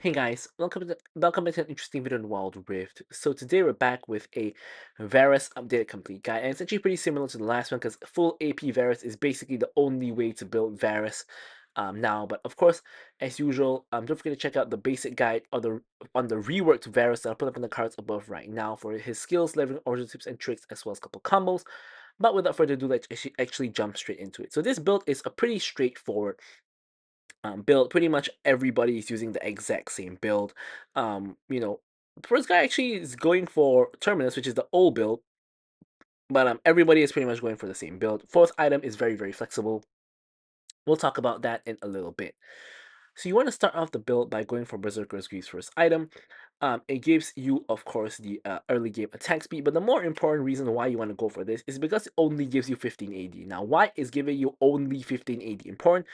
Hey guys, welcome to an interesting video on Wild Rift. So today we're back with a Varus updated complete guide, and it's actually pretty similar to the last one because full AP Varus is basically the only way to build Varus now. But of course, as usual, don't forget to check out the basic guide on the reworked Varus that I'll put up in the cards above right now for his skills, leveling, origin tips, and tricks, as well as a couple combos. But without further ado, let's actually jump straight into it. So this build is a pretty straightforward build. Pretty much everybody is using the exact same build. The first guy actually is going for Terminus, which is the old build, but everybody is pretty much going for the same build. Fourth item is very flexible. We'll talk about that in a little bit. So you want to start off the build by going for Berserker's Greaves first item. It gives you, of course, the early game attack speed, but the more important reason why you want to go for this is because it only gives you 15 AD. Now, why is giving you only 15 AD important?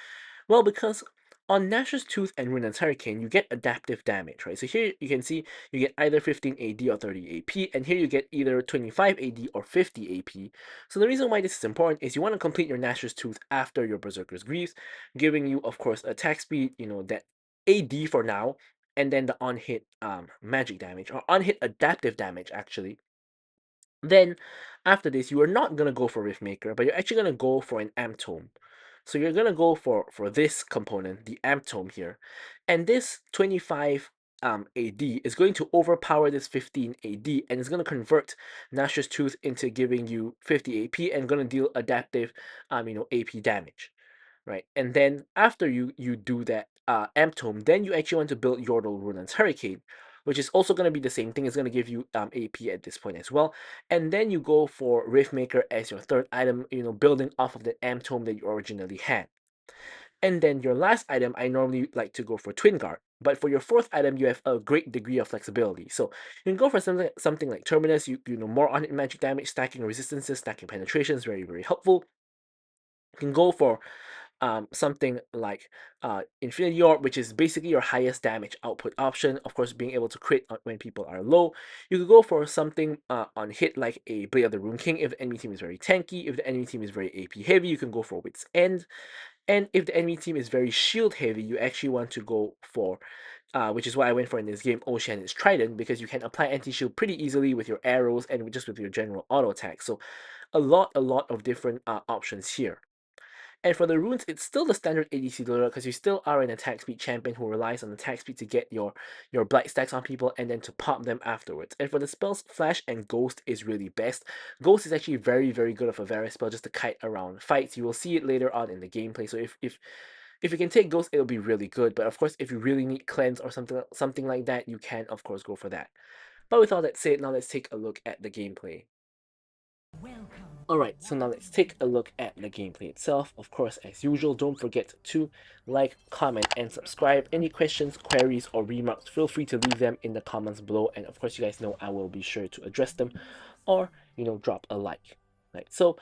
Well, because on Nash's Tooth and Ruin's Hurricane, you get adaptive damage, right? So here you can see you get either 15 AD or 30 AP, and here you get either 25 AD or 50 AP. So the reason why this is important is you want to complete your Nash's Tooth after your Berserker's Greaves, giving you, of course, attack speed, that AD for now, and then the on-hit magic damage, or on-hit adaptive damage, actually. Then, after this, you are not going to go for Riftmaker, but you're actually going to go for an Amp Tome. So you're going to go for this component, the Amp Tome here. And this 25 AD is going to overpower this 15 AD, and it's going to convert Nash's Tooth into giving you 50 AP and going to deal adaptive AP damage, right? And then after you do that Amp Tome, then you actually want to build Yordle Runan's Hurricane, which is also going to be the same thing. It's going to give you AP at this point as well. And then you go for Riftmaker as your third item, building off of the Amp Tome that you originally had. And then your last item, I normally like to go for Twin Guard. But for your fourth item, you have a great degree of flexibility. So you can go for something like Terminus, you know, more on-hit magic damage, stacking resistances, stacking penetration is very helpful. You can go for something like Infinity Orb, which is basically your highest damage output option. Of course, being able to crit when people are low. You could go for something on hit like a Blade of the Rune King if the enemy team is very tanky. If the enemy team is very AP heavy, you can go for Wit's End. And if the enemy team is very shield heavy, you actually want to go for which is what I went for in this game, Ocean's Trident, because you can apply anti-shield pretty easily with your arrows and just with your general auto attack. So a lot of different options here. And for the runes, it's still the standard ADC loadout because you still are an attack speed champion who relies on attack speed to get your blight stacks on people and then to pop them afterwards. And for the spells, Flash and Ghost is really best. Ghost is actually very good of a Varus spell just to kite around fights. You will see it later on in the gameplay. So if you can take Ghost, it'll be really good. But of course, if you really need cleanse or something like that, you can of course go for that. But with all that said, now let's take a look at the gameplay. Alright, so now let's take a look at the gameplay itself. Of course, as usual, don't forget to like, comment, and subscribe. Any questions, queries, or remarks, feel free to leave them in the comments below. And of course, you guys know I will be sure to address them or, drop a like. Right, so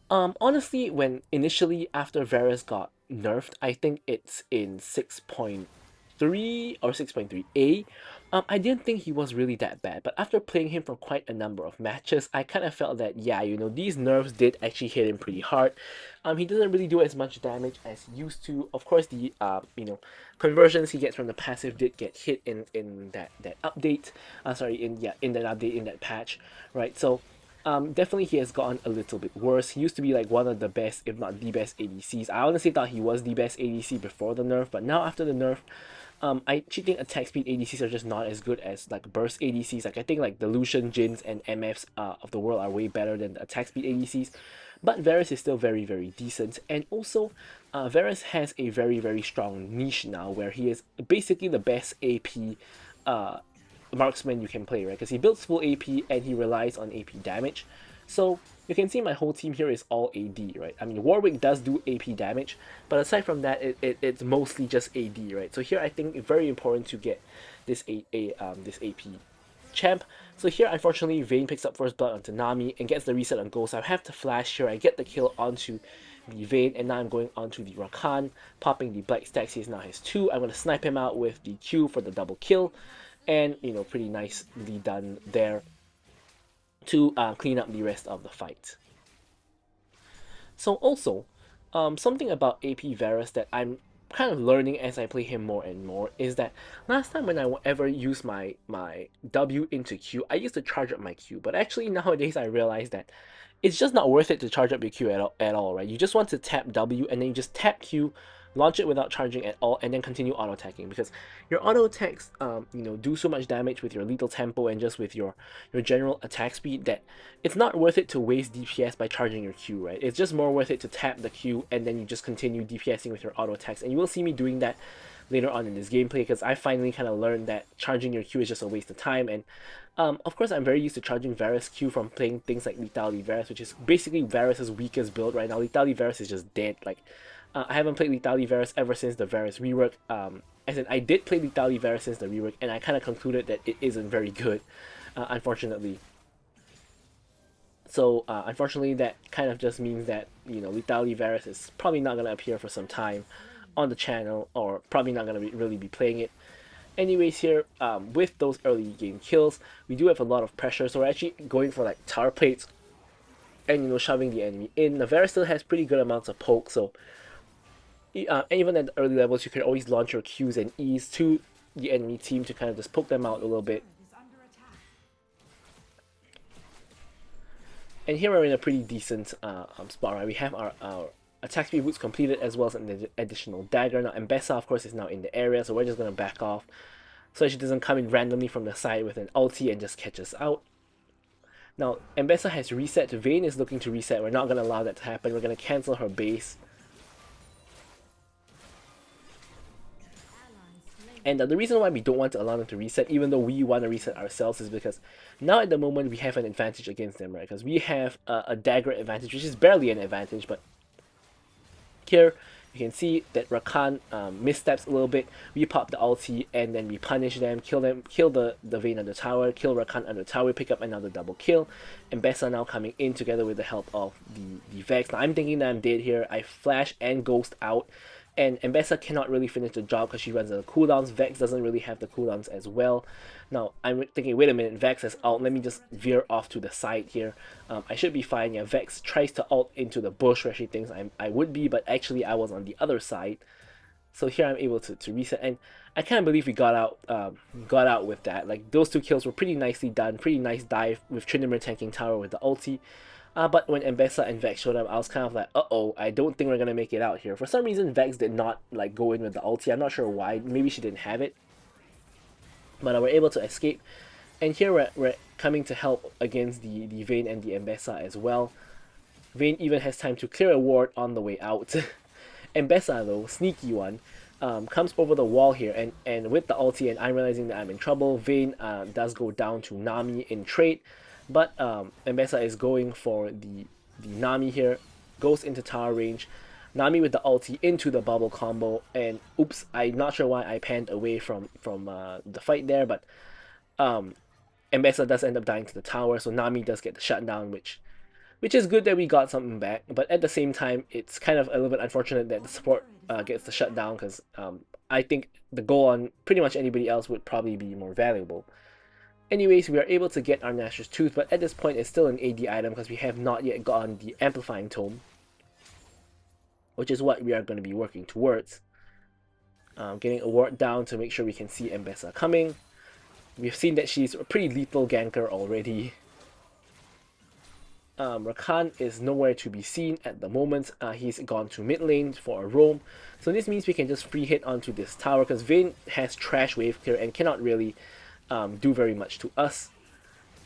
honestly, when initially after Varus got nerfed, I think it's in 6.3 or 6.3a. I didn't think he was really that bad, but after playing him for quite a number of matches, I kind of felt that yeah, these nerfs did actually hit him pretty hard. He doesn't really do as much damage as he used to. Of course, the conversions he gets from the passive did get hit in that update. In that update in that patch, right? So definitely he has gotten a little bit worse. He used to be like one of the best, if not the best ADCs. I honestly thought he was the best ADC before the nerf, but now after the nerf, I actually think attack speed ADCs are just not as good as like burst ADCs. Like I think like the Lucian, Jins, and MFs of the world are way better than the attack speed ADCs. But Varus is still very decent, and also Varus has a very strong niche now where he is basically the best AP marksman you can play, right? Because he builds full AP and he relies on AP damage. So you can see my whole team here is all AD, right? I mean, Warwick does do AP damage, but aside from that, it's mostly just AD, right? So here I think it's very important to get this this AP champ. So here, unfortunately, Vayne picks up first blood onto Nami and gets the reset on Ghost. I have to flash here. I get the kill onto the Vayne, and now I'm going onto the Rakan, popping the Blight stacks. He now has 2. I'm going to snipe him out with the Q for the double kill, and pretty nicely done there to clean up the rest of the fight. So also, something about AP Varus that I'm kind of learning as I play him more and more is that last time when I ever used my W into Q, I used to charge up my Q, but actually nowadays I realize that it's just not worth it to charge up your Q at all, right? You just want to tap W and then you just tap Q, launch it without charging at all, and then continue auto attacking because your auto attacks, do so much damage with your lethal tempo and just with your general attack speed that it's not worth it to waste DPS by charging your Q, right? It's just more worth it to tap the Q and then you just continue DPSing with your auto attacks, and you will see me doing that later on in this gameplay because I finally kind of learned that charging your Q is just a waste of time. And of course, I'm very used to charging Varus Q from playing things like Lethality Varus, which is basically Varus's weakest build right now. Lethality Varus is just dead. Like, I haven't played Lethality Varus ever since the Varus rework. As in, I did play Lethality Varus since the rework, and I kind of concluded that it isn't very good, unfortunately. So, unfortunately, that kind of just means that, Lethality Varus is probably not going to appear for some time on the channel, or probably not going to really be playing it. Anyways, here, with those early game kills, we do have a lot of pressure, so we're actually going for like tower plates and shoving the enemy in. The Varus still has pretty good amounts of poke, so and even at the early levels, you can always launch your Qs and Es to the enemy team to kind of just poke them out a little bit. And here we're in a pretty decent spot, right? We have our attack speed boots completed as well as an additional dagger. Now, Mbessa, of course, is now in the area, so we're just going to back off so she doesn't come in randomly from the side with an ulti and just catch us out. Now, Mbessa has reset. Vayne is looking to reset. We're not going to allow that to happen. We're going to cancel her base. And the reason why we don't want to allow them to reset, even though we want to reset ourselves, is because now at the moment we have an advantage against them, right? Because we have a dagger advantage, which is barely an advantage, but here you can see that Rakan missteps a little bit. We pop the ulti and then we punish them, kill the Vayne under tower, kill Rakan under tower, pick up another double kill. And Bessa now coming in together with the help of the Vex. Now I'm thinking that I'm dead here. I flash and ghost out. And Mbessa cannot really finish the job because she runs out of cooldowns. Vex doesn't really have the cooldowns as well. Now, I'm thinking, wait a minute, Vex has ult. Let me just veer off to the side here. I should be fine. Yeah, Vex tries to ult into the bush where she thinks I would be, but actually I was on the other side. So here I'm able to reset, and I can't believe we got out with that. Like, those two kills were pretty nicely done. Pretty nice dive with Tryndamere tanking tower with the ulti. But when Mbessa and Vex showed up, I was kind of like, uh-oh, I don't think we're going to make it out here. For some reason, Vex did not like go in with the ulti. I'm not sure why. Maybe she didn't have it. But we're able to escape. And here we're coming to help against the Vayne and the Mbessa as well. Vayne even has time to clear a ward on the way out. Mbessa, though, sneaky one, comes over the wall here. And with the ulti, and I'm realizing that I'm in trouble, Vayne does go down to Nami in trade. But Mbessa is going for the Nami here, goes into tower range. Nami with the ulti into the bubble combo, and oops, I'm not sure why I panned away from the fight there, but Mbessa does end up dying to the tower, so Nami does get the shutdown, which is good that we got something back. But at the same time, it's kind of a little bit unfortunate that the support gets the shutdown because I think the goal on pretty much anybody else would probably be more valuable. Anyways, we are able to get our Nashor's Tooth, but at this point it's still an AD item because we have not yet gotten the Amplifying Tome, which is what we are going to be working towards. Getting a ward down to make sure we can see Mbessa coming. We've seen that she's a pretty lethal ganker already. Rakan is nowhere to be seen at the moment. He's gone to mid lane for a roam. So this means we can just free hit onto this tower because Vayne has trash wave clear and cannot really do very much to us.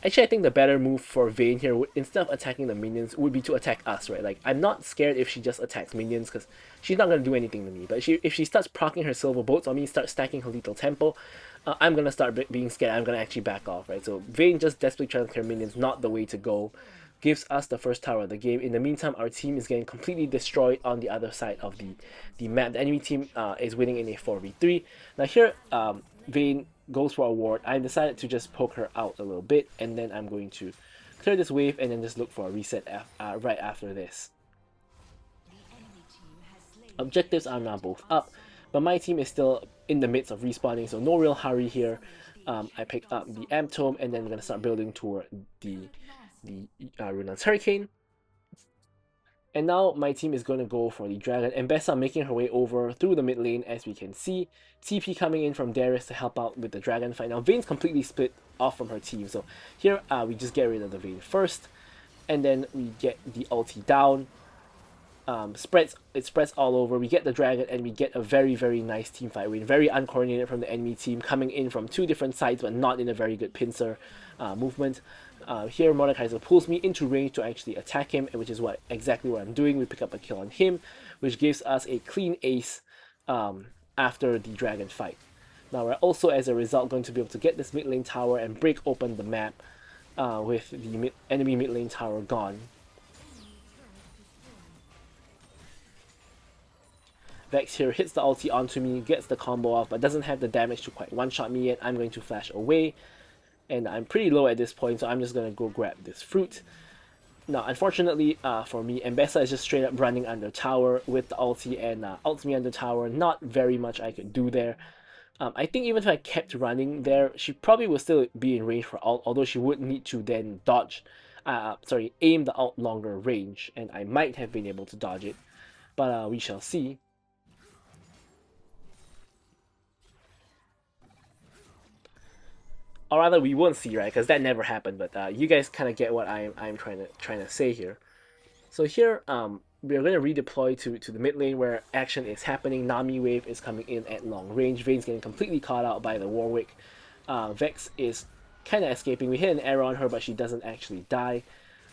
Actually, I think the better move for Vayne here, instead of attacking the minions, would be to attack us, right? Like, I'm not scared if she just attacks minions, because she's not going to do anything to me. But if she starts proccing her silver bolts on me, starts stacking her lethal tempo, I'm going to start being scared. I'm going to actually back off, right? So Vayne just desperately trying to clear minions, not the way to go. Gives us the first tower of the game. In the meantime, our team is getting completely destroyed on the other side of the map. The enemy team is winning in a 4v3. Now here, Vayne goes for a ward. I decided to just poke her out a little bit, and then I'm going to clear this wave and then just look for a reset right after this. Objectives are now both up, but my team is still in the midst of respawning, so no real hurry here. I pick up the Amp Tome, and then I'm going to start building toward the Runan's Hurricane. And now my team is going to go for the dragon. And Bessa making her way over through the mid lane, as we can see. TP coming in from Darius to help out with the dragon fight. Now Vayne's completely split off from her team, so here we just get rid of the Vayne first, and then we get the ulti down. It spreads all over. We get the dragon, and we get a very, very nice team fight win. Very uncoordinated from the enemy team, coming in from two different sides, but not in a very good pincer movement. Here, Mordekaiser pulls me into range to actually attack him, which is exactly what I'm doing. We pick up a kill on him, which gives us a clean ace after the dragon fight. Now we're also, as a result, going to be able to get this mid lane tower and break open the map with the enemy mid lane tower gone. Vex here hits the ulti onto me, gets the combo off, but doesn't have the damage to quite one-shot me yet. I'm going to flash away, and I'm pretty low at this point, so I'm just going to go grab this fruit. Now, unfortunately for me, Mbessa is just straight up running under tower with the ulti and ults me under tower. Not very much I could do there. I think even if I kept running there, she probably would still be in range for ult, although she would need to then aim the ult longer range, and I might have been able to dodge it, but we shall see. Or rather, we won't see, right? Because that never happened. But you guys kind of get what I'm trying to say here. So here, we're going to redeploy to the mid lane where action is happening. Nami wave is coming in at long range. Vayne's getting completely caught out by the Warwick. Vex is kind of escaping. We hit an arrow on her, but she doesn't actually die.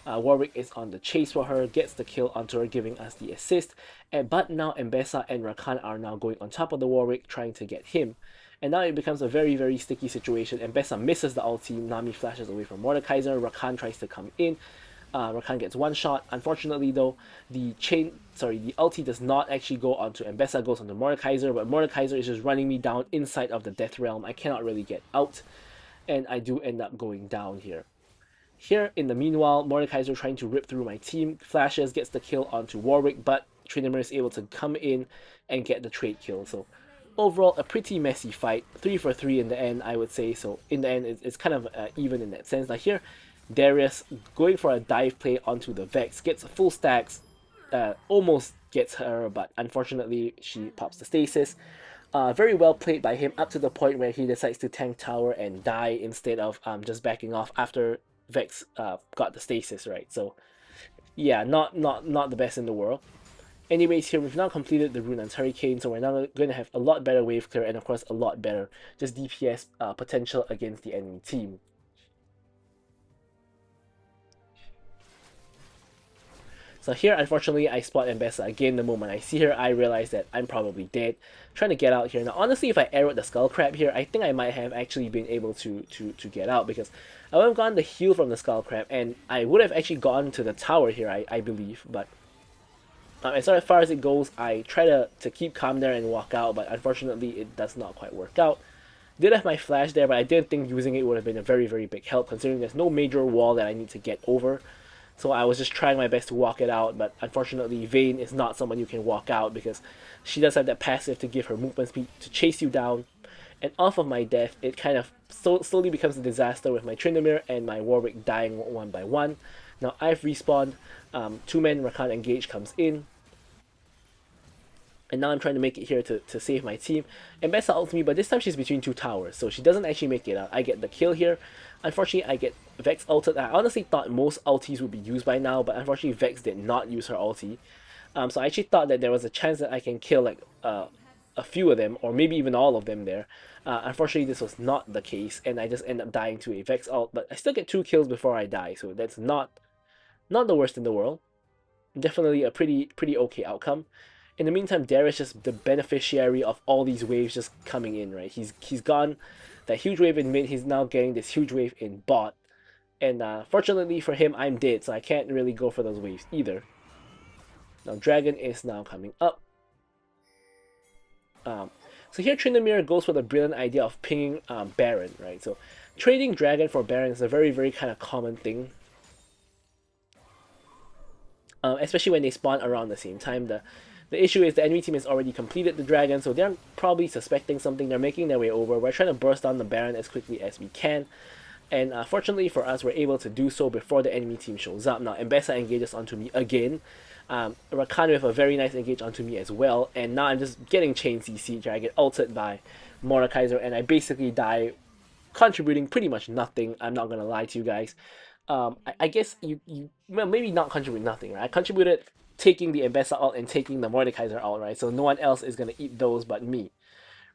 Warwick is on the chase for her, gets the kill onto her, giving us the assist. But now Mbessa and Rakan are now going on top of the Warwick, trying to get him. And now it becomes a very, very sticky situation. Mbessa misses the ulti. Nami flashes away from Mordekaiser. Rakan tries to come in. Rakan gets one shot. Unfortunately, though, the ulti does not actually go onto Mbessa, goes onto Mordekaiser, but Mordekaiser is just running me down inside of the Death Realm. I cannot really get out, and I do end up going down here. Here, in the meanwhile, Mordekaiser trying to rip through my team, flashes, gets the kill onto Warwick, but Tryndamere is able to come in and get the trade kill. So overall, a pretty messy fight. 3 for 3 in the end, I would say. So in the end, it's kind of even in that sense. Like here, Darius going for a dive play onto the Vex, gets full stacks, almost gets her, but unfortunately she pops the stasis. Very well played by him up to the point where he decides to tank tower and die instead of just backing off after Vex got the stasis, right? So yeah, not the best in the world. Anyways, here we've now completed the Runaan's Hurricane, so we're now going to have a lot better wave clear and of course a lot better just DPS potential against the enemy team. So here, unfortunately, I spot Mbessa again. The moment I see her, I realize that I'm probably dead. Trying to get out here. Now, honestly, if I arrowed the Skull Crab here, I think I might have actually been able to get out, because I would have gotten the heal from the Skull Crab, and I would have actually gone to the tower here, I believe. But as far as it goes, I try to keep calm there and walk out, but unfortunately, it does not quite work out. Did have my flash there, but I didn't think using it would have been a very, very big help, considering there's no major wall that I need to get over. So I was just trying my best to walk it out, but unfortunately Vayne is not someone you can walk out, because she does have that passive to give her movement speed to chase you down. And off of my death, it kind of slowly becomes a disaster with my Tryndamere and my Warwick dying one by one. Now I've respawned, 2-man Rakan engage comes in, and now I'm trying to make it here to save my team. And Mbessa ults me, but this time she's between 2 towers, so she doesn't actually make it out. I get the kill here. Unfortunately, I get Vex ulted. I honestly thought most ultis would be used by now, but unfortunately Vex did not use her ulti. So I actually thought that there was a chance that I can kill like a few of them, or maybe even all of them there. Unfortunately, this was not the case, and I just end up dying to a Vex ult, but I still get 2 kills before I die, so that's not the worst in the world. Definitely a pretty okay outcome. In the meantime, Darius is just the beneficiary of all these waves just coming in, right? He's gone that huge wave in mid, he's now getting this huge wave in bot. And fortunately for him, I'm dead, so I can't really go for those waves either. Now Dragon is now coming up. So here Tryndamere goes for the brilliant idea of pinging Baron, right? So trading Dragon for Baron is a very, very kind of common thing. Especially when they spawn around the same time. The issue is the enemy team has already completed the Dragon, so they're probably suspecting something. They're making their way over. We're trying to burst down the Baron as quickly as we can. And fortunately for us, we're able to do so before the enemy team shows up. Now, Mbessa engages onto me again. Rakan with a very nice engage onto me as well, and now I'm just getting chain CC here. I get ulted by Mordekaiser, and I basically die, contributing pretty much nothing. I'm not gonna lie to you guys. I guess you well, maybe not contribute nothing, right? I contributed taking the Ambessa ult and taking the Mordekaiser ult, right? So no one else is gonna eat those but me.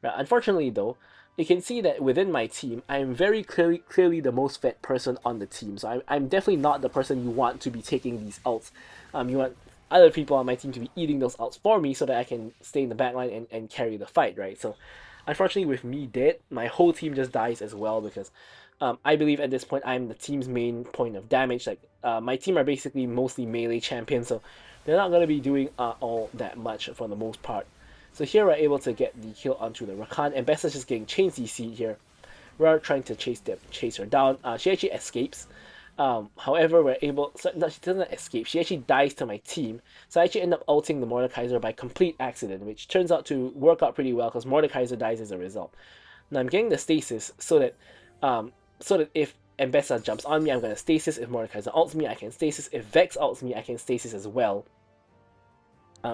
Right? Unfortunately, though, you can see that within my team, I am very clearly the most fed person on the team. So I'm definitely not the person you want to be taking these ults. You want other people on my team to be eating those ults for me so that I can stay in the backline and carry the fight, right? So unfortunately, with me dead, my whole team just dies as well because I believe at this point I'm the team's main point of damage. Like my team are basically mostly melee champions, so they're not gonna be doing all that much for the most part. So here we're able to get the kill onto the Rakan, and Bessa's just getting chain CC here. We're trying to chase her down. She actually escapes. However, we're able. So, no, she doesn't escape. She actually dies to my team. So I actually end up ulting the Mordekaiser by complete accident, which turns out to work out pretty well because Mordekaiser dies as a result. Now I'm getting the stasis so that if Mbessa jumps on me, I'm gonna stasis. If Mordekaiser ults me, I can stasis. If Vex ults me, I can stasis as well.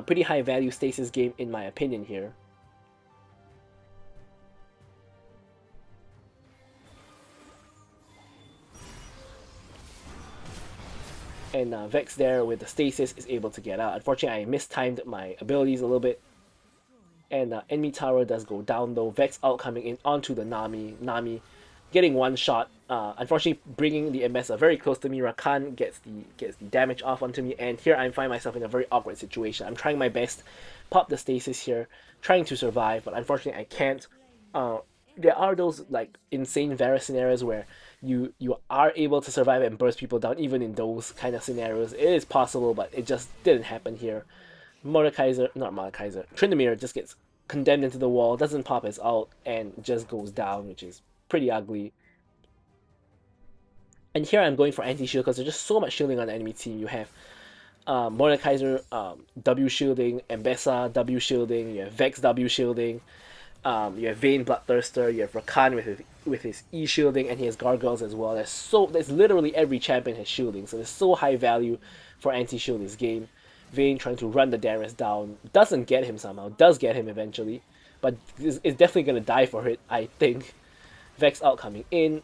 Pretty high value stasis game in my opinion here. And Vex there with the stasis is able to get out. Unfortunately, I mistimed my abilities a little bit. And enemy tower does go down though. Vex out coming in onto the Nami. Nami getting one shot. Unfortunately, bringing the Mbessa very close to me. Rakan gets the damage off onto me, and here I find myself in a very awkward situation. I'm trying my best, pop the stasis here, trying to survive, but unfortunately I can't. There are those like insane Varus scenarios where you are able to survive and burst people down even in those kind of scenarios. It is possible, but it just didn't happen here. Tryndamere just gets condemned into the wall, doesn't pop his ult, and just goes down, which is pretty ugly. And here I'm going for anti-shield because there's just so much shielding on the enemy team. You have Mordekaiser W shielding, Mbessa W shielding, you have Vex W shielding, you have Vayne Bloodthirster, you have Rakan with his E shielding, and he has Gargoyles as well. There's literally every champion has shielding, so there's so high value for anti-shield this game. Vayne trying to run the Darius down, doesn't get him somehow, does get him eventually, but is definitely gonna die for it, I think. Vex out coming in,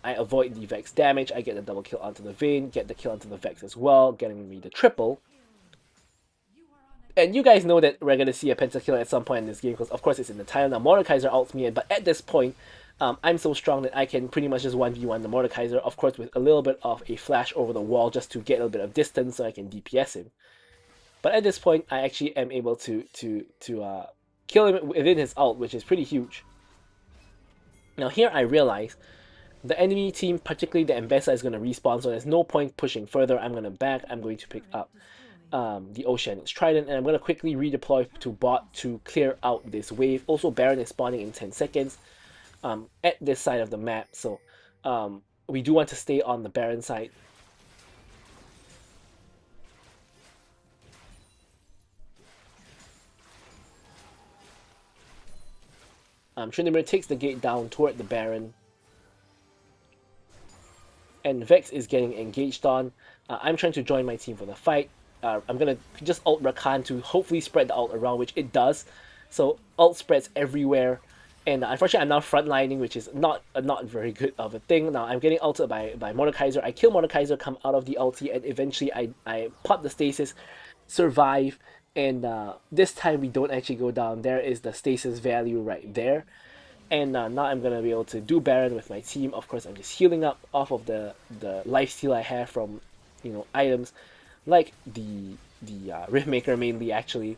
I avoid the Vex damage, I get the double kill onto the Vayne, get the kill onto the Vex as well, getting me the triple. And you guys know that we're going to see a pentakill at some point in this game because of course it's in the title. Now Mordekaiser ults me in, but at this point, I'm so strong that I can pretty much just 1v1 the Mordekaiser, of course with a little bit of a flash over the wall just to get a little bit of distance so I can DPS him. But at this point, I actually am able to kill him within his ult, which is pretty huge. Now here I realize the enemy team, particularly the Mbessa, is going to respawn, so there's no point pushing further. I'm going to back, I'm going to pick up the Oceanic Trident, and I'm going to quickly redeploy to bot to clear out this wave. Also, Baron is spawning in 10 seconds at this side of the map, so we do want to stay on the Baron side. Tryndamere takes the gate down toward the Baron, and Vex is getting engaged on. I'm trying to join my team for the fight. I'm gonna just ult Rakan to hopefully spread the ult around, which it does. So ult spreads everywhere, and unfortunately I'm now frontlining, which is not very good of a thing. Now I'm getting ulted by Mordekaiser. I kill Mordekaiser, come out of the ulti, and eventually I pop the stasis, survive, and this time we don't actually go down. There is the stasis value right there. And now I'm gonna be able to do Baron with my team. Of course, I'm just healing up off of the lifesteal I have from items like the Riftmaker mainly actually.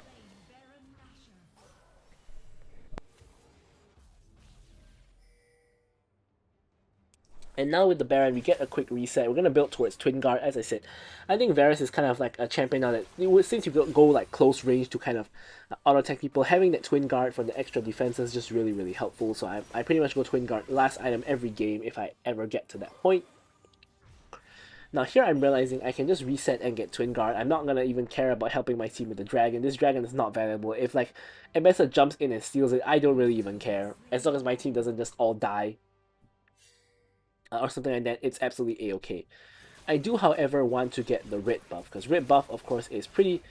And now with the Baron, we get a quick reset. We're going to build towards Twin Guard, as I said. I think Varus is kind of like a champion now that since you go like close range to kind of auto-attack people, having that Twin Guard for the extra defense is just really, really helpful. So I pretty much go Twin Guard last item every game if I ever get to that point. Now here I'm realizing I can just reset and get Twin Guard. I'm not going to even care about helping my team with the Dragon. This Dragon is not valuable. If like Mbessa jumps in and steals it, I don't really even care. As long as my team doesn't just all die or something like that, it's absolutely a-okay. I do, however, want to get the red buff, because red buff, of course, is pretty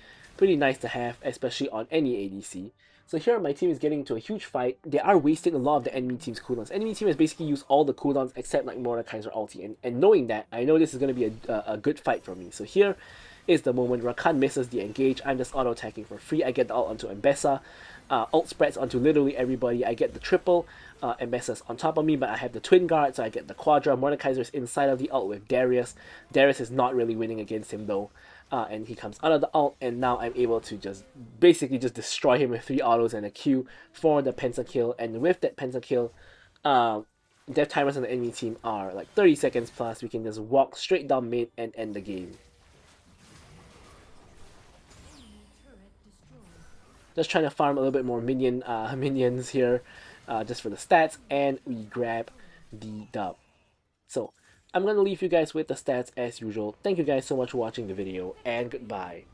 nice to have, especially on any ADC. So here my team is getting into a huge fight. They are wasting a lot of the enemy team's cooldowns. Enemy team has basically used all the cooldowns except like Mordekaiser ulti. And knowing that, I know this is going to be a good fight for me. So here is the moment Rakan misses the engage. I'm just auto-attacking for free. I get the ult onto Mbessa. Ult spreads onto literally everybody. I get the triple. Mbessa's on top of me, but I have the twin guard, so I get the quadra. Mordekaiser is inside of the ult with Darius. Darius is not really winning against him though. And he comes out of the ult, and now I'm able to just basically just destroy him with 3 autos and a Q for the pentakill. And with that pentakill, death timers on the enemy team are like 30 seconds plus. We can just walk straight down mid and end the game. Just trying to farm a little bit more minions here, just for the stats, and we grab the dub. So I'm gonna leave you guys with the stats as usual. Thank you guys so much for watching the video, and goodbye.